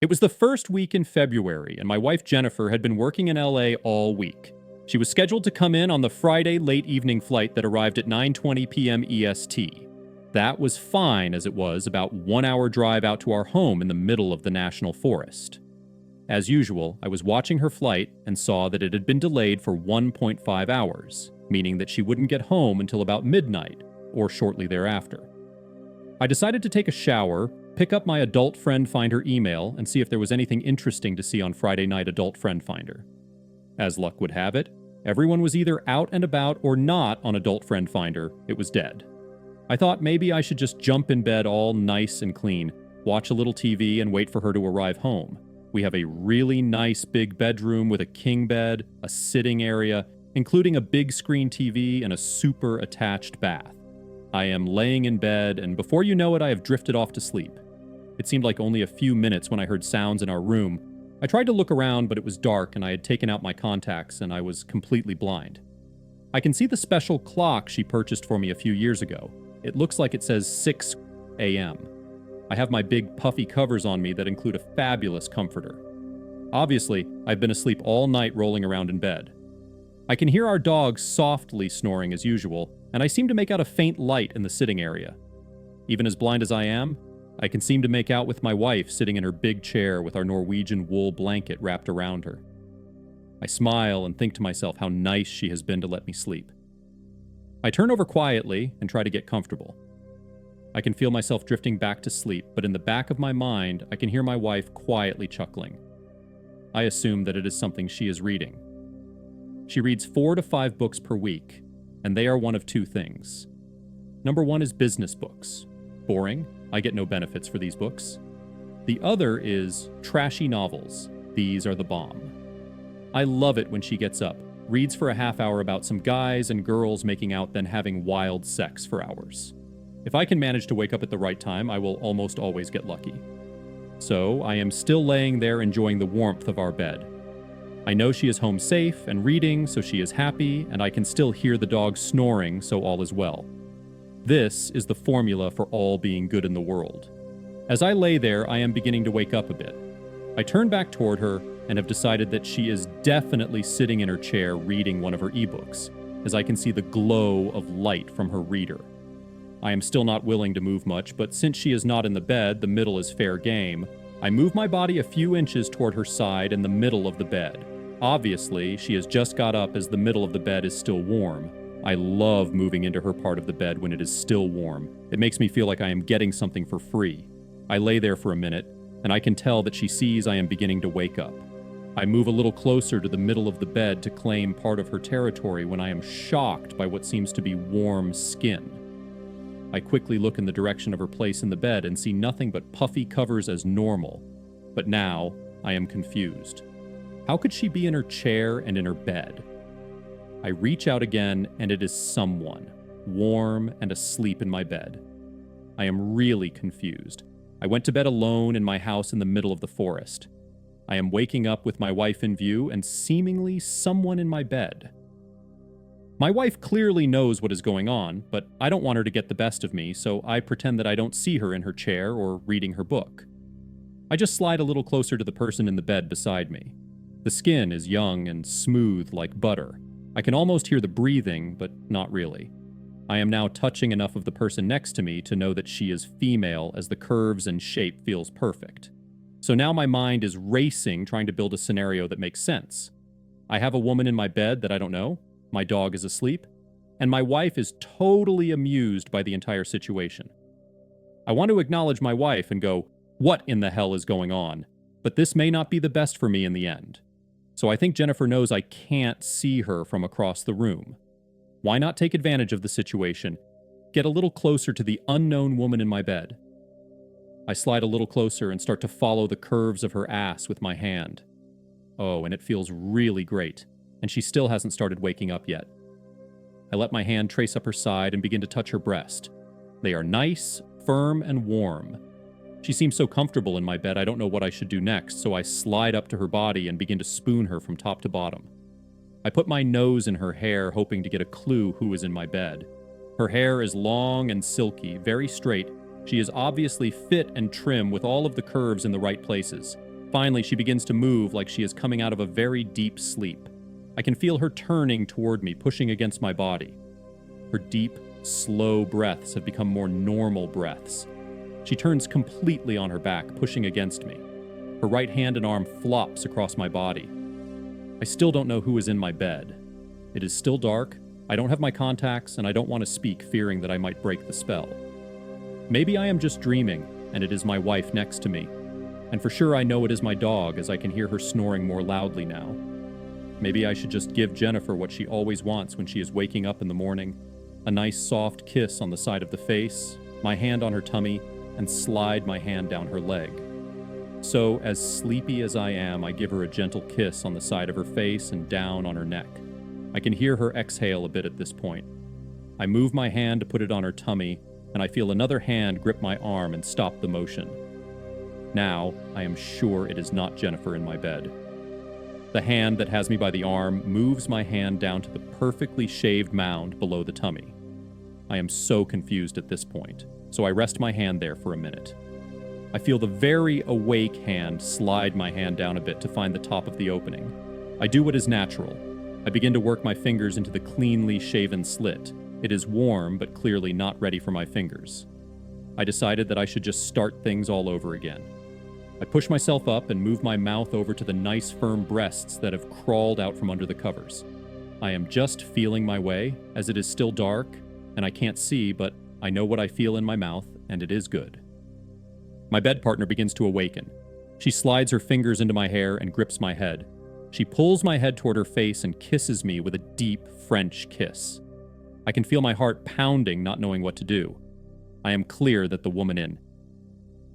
It was the first week in February, and my wife Jennifer had been working in LA all week. She was scheduled to come in on the Friday late evening flight that arrived at 9:20 p.m. EST. That was fine, as it was about 1 hour drive out to our home in the middle of the national forest. As usual, I was watching her flight and saw that it had been delayed for 1.5 hours, meaning that she wouldn't get home until about midnight, or shortly thereafter. I decided to take a shower, pick up my Adult Friend Finder email, and see if there was anything interesting to see on Friday night Adult Friend Finder. As luck would have it, everyone was either out and about or not on Adult Friend Finder. It was dead. I thought maybe I should just jump in bed all nice and clean, watch a little TV, and wait for her to arrive home. We have a really nice big bedroom with a king bed, a sitting area, including a big screen TV and a super attached bath. I am laying in bed, and before you know it, I have drifted off to sleep. It seemed like only a few minutes when I heard sounds in our room. I tried to look around, but it was dark and I had taken out my contacts and I was completely blind. I can see the special clock she purchased for me a few years ago. It looks like it says 6 a.m. I have my big puffy covers on me that include a fabulous comforter. Obviously, I've been asleep all night rolling around in bed. I can hear our dog softly snoring as usual, and I seem to make out a faint light in the sitting area. Even as blind as I am, I can seem to make out with my wife sitting in her big chair with our Norwegian wool blanket wrapped around her. I smile and think to myself how nice she has been to let me sleep. I turn over quietly and try to get comfortable. I can feel myself drifting back to sleep, but in the back of my mind, I can hear my wife quietly chuckling. I assume that it is something she is reading. She reads 4 to 5 books per week, and they are one of two things. Number one is business books. Boring. I get no benefits for these books. The other is trashy novels. These are the bomb. I love it when she gets up, reads for a half hour about some guys and girls making out, then having wild sex for hours. If I can manage to wake up at the right time, I will almost always get lucky. So I am still laying there enjoying the warmth of our bed. I know she is home safe and reading, so she is happy, and I can still hear the dog snoring, so all is well. This is the formula for all being good in the world. As I lay there, I am beginning to wake up a bit. I turn back toward her and have decided that she is definitely sitting in her chair reading one of her ebooks, as I can see the glow of light from her reader. I am still not willing to move much, but since she is not in the bed, the middle is fair game. I move my body a few inches toward her side in the middle of the bed. Obviously, she has just got up as the middle of the bed is still warm. I love moving into her part of the bed when it is still warm. It makes me feel like I am getting something for free. I lay there for a minute, and I can tell that she sees I am beginning to wake up. I move a little closer to the middle of the bed to claim part of her territory when I am shocked by what seems to be warm skin. I quickly look in the direction of her place in the bed and see nothing but puffy covers as normal. But now, I am confused. How could she be in her chair and in her bed? I reach out again, and it is someone, warm and asleep in my bed. I am really confused. I went to bed alone in my house in the middle of the forest. I am waking up with my wife in view and seemingly someone in my bed. My wife clearly knows what is going on, but I don't want her to get the best of me, so I pretend that I don't see her in her chair or reading her book. I just slide a little closer to the person in the bed beside me. The skin is young and smooth like butter. I can almost hear the breathing, but not really. I am now touching enough of the person next to me to know that she is female, as the curves and shape feels perfect. So now my mind is racing, trying to build a scenario that makes sense. I have a woman in my bed that I don't know, my dog is asleep, and my wife is totally amused by the entire situation. I want to acknowledge my wife and go, "What in the hell is going on?" But this may not be the best for me in the end. So I think Jennifer knows I can't see her from across the room. Why not take advantage of the situation, get a little closer to the unknown woman in my bed? I slide a little closer and start to follow the curves of her ass with my hand. Oh, and it feels really great, and she still hasn't started waking up yet. I let my hand trace up her side and begin to touch her breast. They are nice, firm, and warm. She seems so comfortable in my bed, I don't know what I should do next, so I slide up to her body and begin to spoon her from top to bottom. I put my nose in her hair, hoping to get a clue who is in my bed. Her hair is long and silky, very straight. She is obviously fit and trim with all of the curves in the right places. Finally, she begins to move like she is coming out of a very deep sleep. I can feel her turning toward me, pushing against my body. Her deep, slow breaths have become more normal breaths. She turns completely on her back, pushing against me. Her right hand and arm flops across my body. I still don't know who is in my bed. It is still dark, I don't have my contacts, and I don't want to speak, fearing that I might break the spell. Maybe I am just dreaming, and it is my wife next to me. And for sure I know it is my dog, as I can hear her snoring more loudly now. Maybe I should just give Jennifer what she always wants when she is waking up in the morning. A nice soft kiss on the side of the face, my hand on her tummy, and slide my hand down her leg. So, as sleepy as I am, I give her a gentle kiss on the side of her face and down on her neck. I can hear her exhale a bit at this point. I move my hand to put it on her tummy, and I feel another hand grip my arm and stop the motion. Now, I am sure it is not Jennifer in my bed. The hand that has me by the arm moves my hand down to the perfectly shaved mound below the tummy. I am so confused at this point, so I rest my hand there for a minute. I feel the very awake hand slide my hand down a bit to find the top of the opening. I do what is natural. I begin to work my fingers into the cleanly shaven slit. It is warm, but clearly not ready for my fingers. I decided that I should just start things all over again. I push myself up and move my mouth over to the nice firm breasts that have crawled out from under the covers. I am just feeling my way, as it is still dark, and I can't see, but I know what I feel in my mouth, and it is good. My bed partner begins to awaken. She slides her fingers into my hair and grips my head. She pulls my head toward her face and kisses me with a deep French kiss. I can feel my heart pounding, not knowing what to do. I am clear that the woman in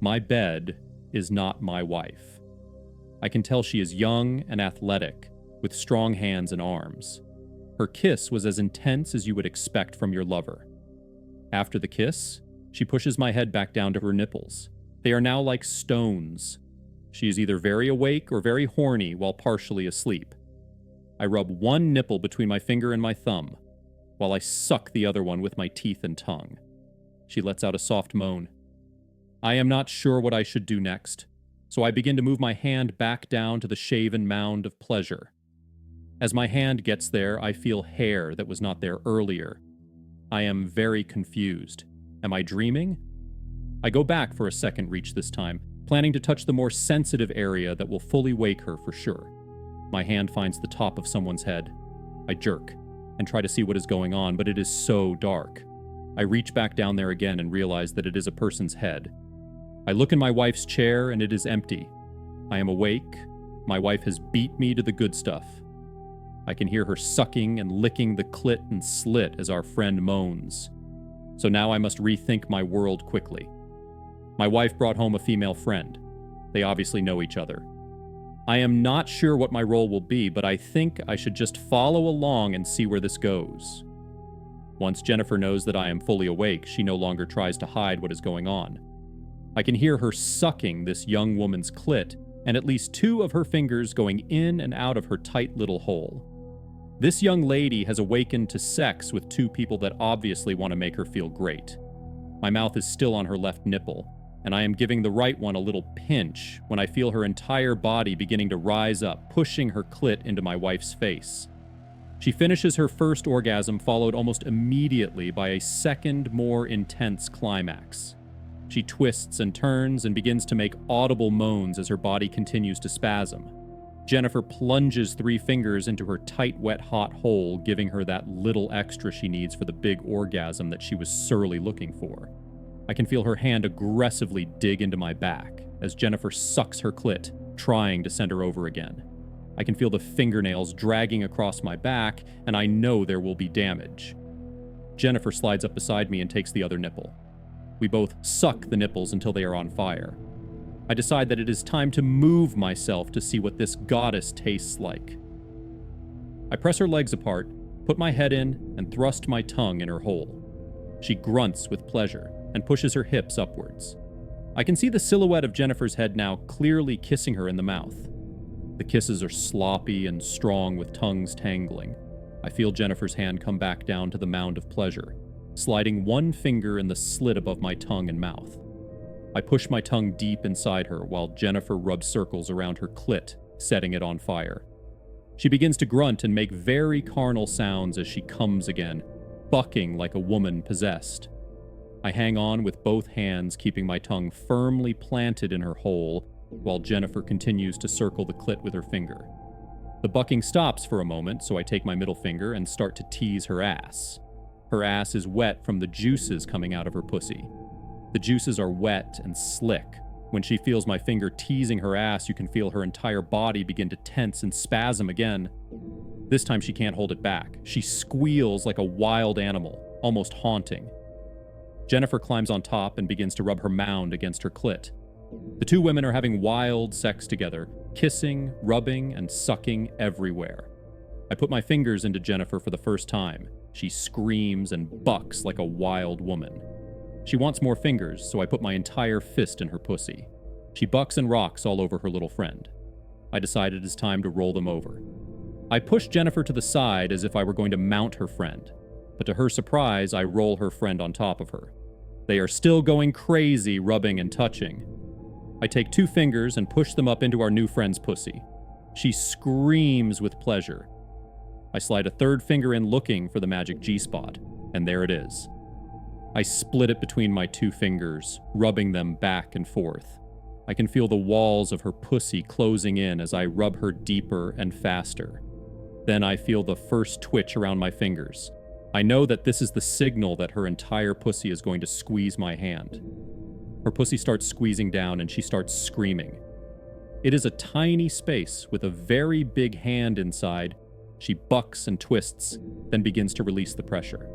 my bed is not my wife. I can tell she is young and athletic, with strong hands and arms. Her kiss was as intense as you would expect from your lover. After the kiss, she pushes my head back down to her nipples. They are now like stones. She is either very awake or very horny while partially asleep. I rub one nipple between my finger and my thumb, while I suck the other one with my teeth and tongue. She lets out a soft moan. I am not sure what I should do next, so I begin to move my hand back down to the shaven mound of pleasure. As my hand gets there, I feel hair that was not there earlier. I am very confused. Am I dreaming? I go back for a second reach this time, planning to touch the more sensitive area that will fully wake her for sure. My hand finds the top of someone's head. I jerk and try to see what is going on, but it is so dark. I reach back down there again and realize that it is a person's head. I look in my wife's chair and it is empty. I am awake. My wife has beat me to the good stuff. I can hear her sucking and licking the clit and slit as our friend moans. So now I must rethink my world quickly. My wife brought home a female friend. They obviously know each other. I am not sure what my role will be, but I think I should just follow along and see where this goes. Once Jennifer knows that I am fully awake, she no longer tries to hide what is going on. I can hear her sucking this young woman's clit, and at least 2 of her fingers going in and out of her tight little hole. This young lady has awakened to sex with 2 people that obviously want to make her feel great. My mouth is still on her left nipple, and I am giving the right one a little pinch when I feel her entire body beginning to rise up, pushing her clit into my wife's face. She finishes her first orgasm, followed almost immediately by a second, more intense climax. She twists and turns and begins to make audible moans as her body continues to spasm. Jennifer plunges 3 fingers into her tight, wet, hot hole, giving her that little extra she needs for the big orgasm that she was surely looking for. I can feel her hand aggressively dig into my back as Jennifer sucks her clit, trying to send her over again. I can feel the fingernails dragging across my back, and I know there will be damage. Jennifer slides up beside me and takes the other nipple. We both suck the nipples until they are on fire. I decide that it is time to move myself to see what this goddess tastes like. I press her legs apart, put my head in, and thrust my tongue in her hole. She grunts with pleasure and pushes her hips upwards. I can see the silhouette of Jennifer's head now clearly kissing her in the mouth. The kisses are sloppy and strong with tongues tangling. I feel Jennifer's hand come back down to the mound of pleasure, sliding one finger in the slit above my tongue and mouth. I push my tongue deep inside her while Jennifer rubs circles around her clit, setting it on fire. She begins to grunt and make very carnal sounds as she comes again, bucking like a woman possessed. I hang on with both hands, keeping my tongue firmly planted in her hole, while Jennifer continues to circle the clit with her finger. The bucking stops for a moment, so I take my middle finger and start to tease her ass. Her ass is wet from the juices coming out of her pussy. The juices are wet and slick. When she feels my finger teasing her ass, you can feel her entire body begin to tense and spasm again. This time she can't hold it back. She squeals like a wild animal, almost haunting. Jennifer climbs on top and begins to rub her mound against her clit. The two women are having wild sex together, kissing, rubbing, and sucking everywhere. I put my fingers into Jennifer for the first time. She screams and bucks like a wild woman. She wants more fingers, so I put my entire fist in her pussy. She bucks and rocks all over her little friend. I decided it's time to roll them over. I push Jennifer to the side as if I were going to mount her friend, but to her surprise, I roll her friend on top of her. They are still going crazy, rubbing and touching. I take 2 fingers and push them up into our new friend's pussy. She screams with pleasure. I slide a 3rd finger in looking for the magic G-spot, and there it is. I split it between my 2 fingers, rubbing them back and forth. I can feel the walls of her pussy closing in as I rub her deeper and faster. Then I feel the first twitch around my fingers. I know that this is the signal that her entire pussy is going to squeeze my hand. Her pussy starts squeezing down and she starts screaming. It is a tiny space with a very big hand inside. She bucks and twists, then begins to release the pressure.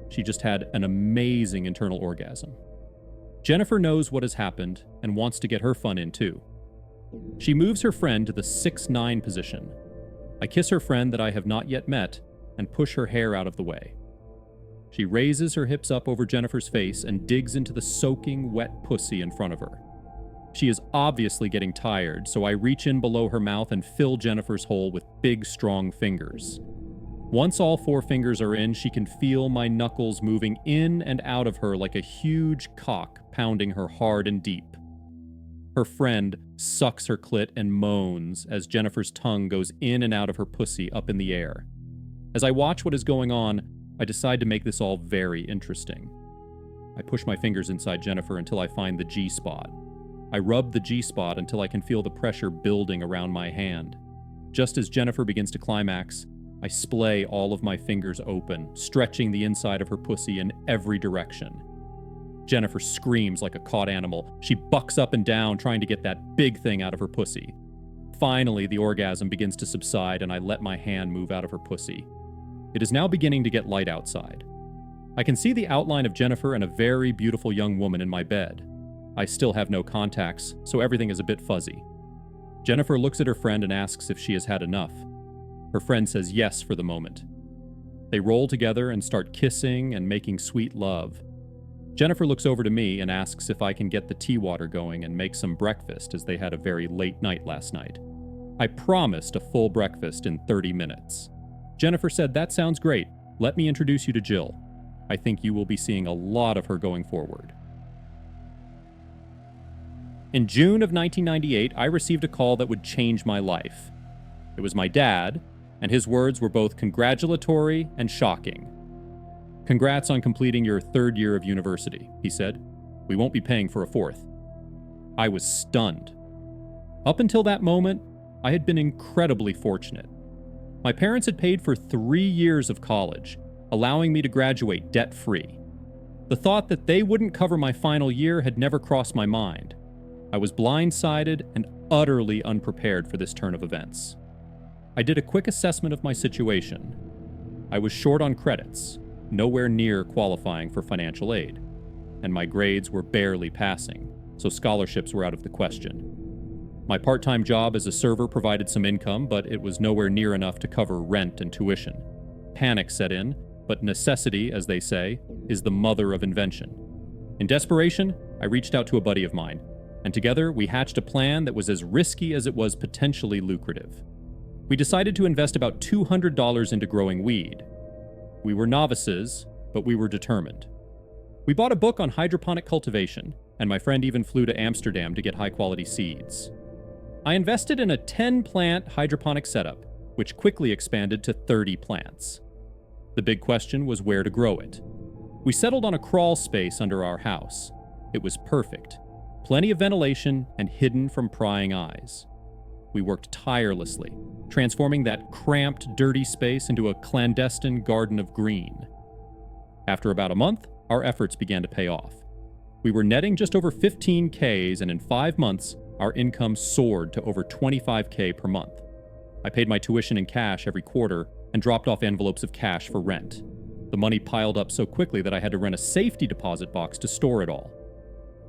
She just had an amazing internal orgasm. Jennifer knows what has happened and wants to get her fun in too. She moves her friend to the 6'9" position. I kiss her friend that I have not yet met and push her hair out of the way. She raises her hips up over Jennifer's face and digs into the soaking, wet pussy in front of her. She is obviously getting tired, so I reach in below her mouth and fill Jennifer's hole with big, strong fingers. Once all 4 fingers are in, she can feel my knuckles moving in and out of her like a huge cock pounding her hard and deep. Her friend sucks her clit and moans as Jennifer's tongue goes in and out of her pussy up in the air. As I watch what is going on, I decide to make this all very interesting. I push my fingers inside Jennifer until I find the G-spot. I rub the G-spot until I can feel the pressure building around my hand. Just as Jennifer begins to climax, I splay all of my fingers open, stretching the inside of her pussy in every direction. Jennifer screams like a caught animal. She bucks up and down, trying to get that big thing out of her pussy. Finally, the orgasm begins to subside, and I let my hand move out of her pussy. It is now beginning to get light outside. I can see the outline of Jennifer and a very beautiful young woman in my bed. I still have no contacts, so everything is a bit fuzzy. Jennifer looks at her friend and asks if she has had enough. Her friend says yes for the moment. They roll together and start kissing and making sweet love. Jennifer looks over to me and asks if I can get the tea water going and make some breakfast, as they had a very late night last night. I promised a full breakfast in 30 minutes. Jennifer said, "That sounds great. Let me introduce you to Jill. I think you will be seeing a lot of her going forward." In June of 1998, I received a call that would change my life. It was my dad, and his words were both congratulatory and shocking. "Congrats on completing your 3rd year of university," he said. "We won't be paying for a 4th." I was stunned. Up until that moment, I had been incredibly fortunate. My parents had paid for 3 years of college, allowing me to graduate debt-free. The thought that they wouldn't cover my final year had never crossed my mind. I was blindsided and utterly unprepared for this turn of events. I did a quick assessment of my situation. I was short on credits, nowhere near qualifying for financial aid, and my grades were barely passing, so scholarships were out of the question. My part-time job as a server provided some income, but it was nowhere near enough to cover rent and tuition. Panic set in, but necessity, as they say, is the mother of invention. In desperation, I reached out to a buddy of mine, and together we hatched a plan that was as risky as it was potentially lucrative. We decided to invest about $200 into growing weed. We were novices, but we were determined. We bought a book on hydroponic cultivation, and my friend even flew to Amsterdam to get high-quality seeds. I invested in a 10-plant hydroponic setup, which quickly expanded to 30 plants. The big question was where to grow it. We settled on a crawl space under our house. It was perfect, plenty of ventilation and hidden from prying eyes. We worked tirelessly, transforming that cramped, dirty space into a clandestine garden of green. After about a month, our efforts began to pay off. We were netting just over 15 Ks, and in 5 months, our income soared to over 25K per month. I paid my tuition in cash every quarter and dropped off envelopes of cash for rent. The money piled up so quickly that I had to rent a safety deposit box to store it all.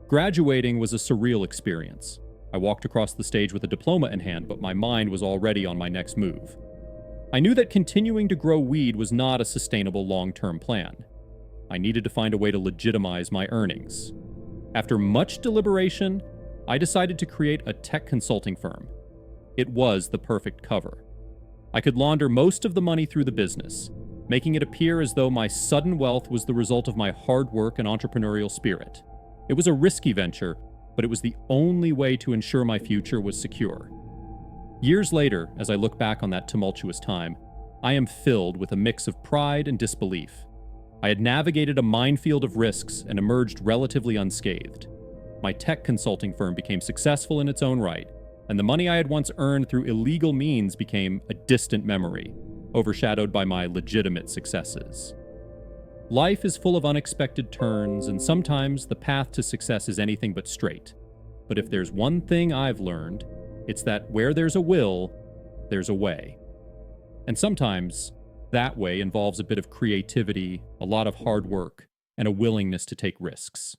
Graduating was a surreal experience. I walked across the stage with a diploma in hand, but my mind was already on my next move. I knew that continuing to grow weed was not a sustainable long-term plan. I needed to find a way to legitimize my earnings. After much deliberation, I decided to create a tech consulting firm. It was the perfect cover. I could launder most of the money through the business, making it appear as though my sudden wealth was the result of my hard work and entrepreneurial spirit. It was a risky venture, but it was the only way to ensure my future was secure. Years later, as I look back on that tumultuous time, I am filled with a mix of pride and disbelief. I had navigated a minefield of risks and emerged relatively unscathed. My tech consulting firm became successful in its own right, and the money I had once earned through illegal means became a distant memory, overshadowed by my legitimate successes. Life is full of unexpected turns, and sometimes the path to success is anything but straight. But if there's one thing I've learned, it's that where there's a will, there's a way. And sometimes that way involves a bit of creativity, a lot of hard work, and a willingness to take risks.